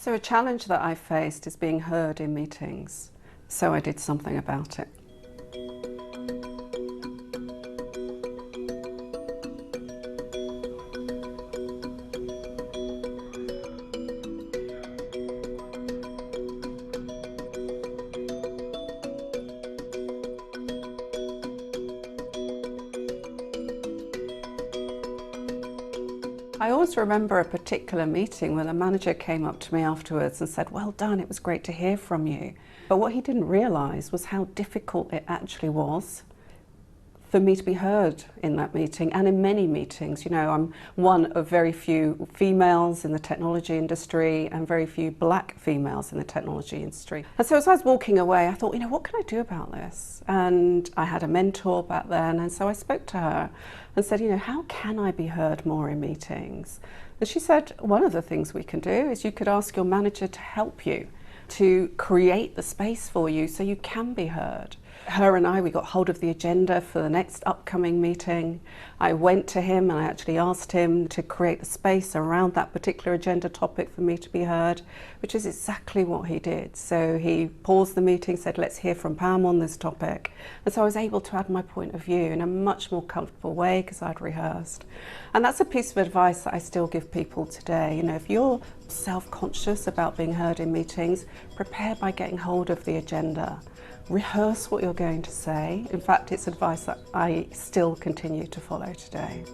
So a challenge that I faced is being heard in meetings, so I did something about it. I always remember a particular meeting when the manager came up to me afterwards and said, "Well done, it was great to hear from you." But what he didn't realise was how difficult it actually was for me to be heard in that meeting and in many meetings. You know, I'm one of very few females in the technology industry and very few black females in the technology industry. And so as I was walking away, I thought, what can I do about this? And I had a mentor back then, and so I spoke to her and said, how can I be heard more in meetings? And she said, one of the things we can do is you could ask your manager to help you, to create the space for you so you can be heard. Her and we got hold of the agenda for the next upcoming meeting. I went to him and I actually asked him to create the space around that particular agenda topic for me to be heard, which is exactly what he did. So he paused the meeting, said, "Let's hear from Pam on this topic." And so I was able to add my point of view in a much more comfortable way because I'd rehearsed. And that's a piece of advice that I still give people today. If you're self-conscious about being heard in meetings, prepare by getting hold of the agenda. Rehearse what you're going to say. In fact, it's advice that I still continue to follow today.